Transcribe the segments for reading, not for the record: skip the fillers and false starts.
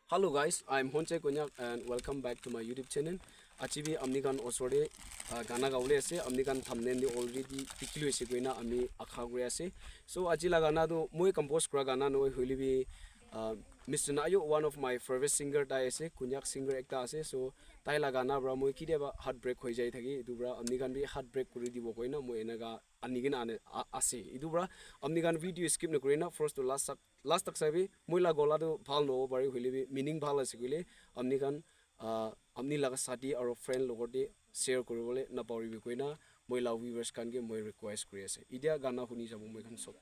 Hello guys, I'm Honche Konyak and welcome back to my YouTube channel. Achibi amnikan osore gana gaule ase amnikan thumbnail ni already tiklu ase koina ami akha gre ase. So ajila gana do moi compose kra gana no hoilibi Mr. Nayo, one of my favorite singer tai ase Konyak singer ekta ase. So tai la gana bra moi kideba heartbreak hoi jai thagi idu bra amnikan bi heartbreak kuri dibo koina moi enaga anigin ane ase idu bra amnikan video skip no korina first to last tak sabi moi la gola do bhal no bari hoilibi meaning bhal ase kile amnikan amni laga sati aro friend logode share koribole na paribi koina moi la viewers kan ge moi request kuri ase idia gana huni jabu moi kan sob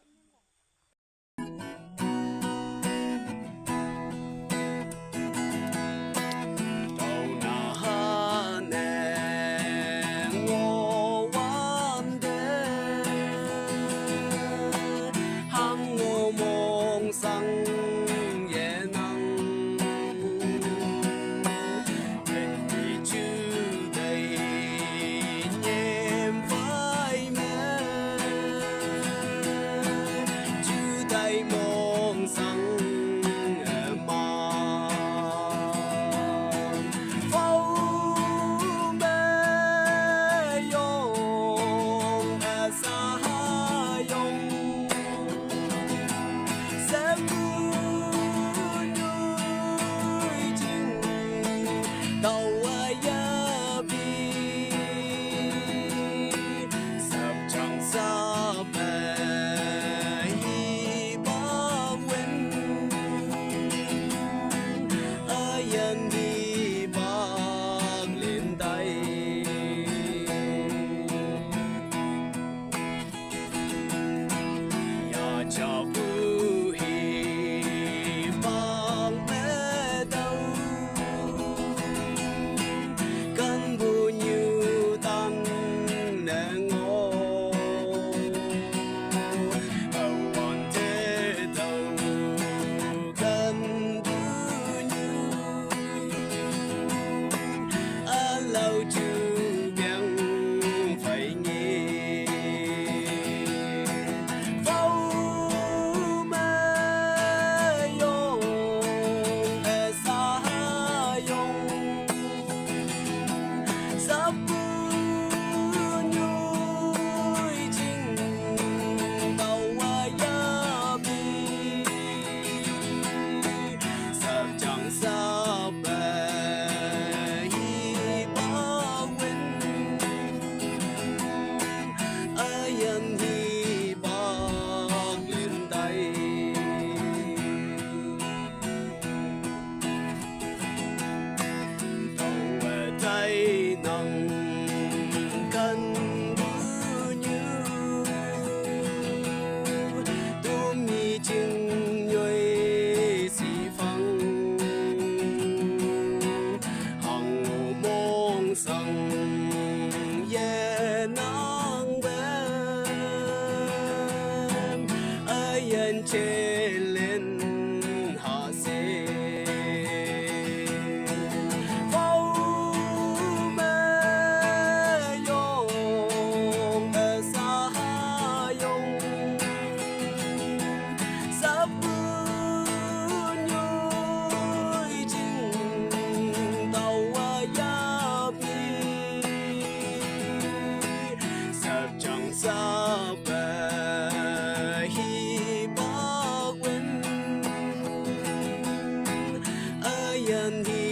nhân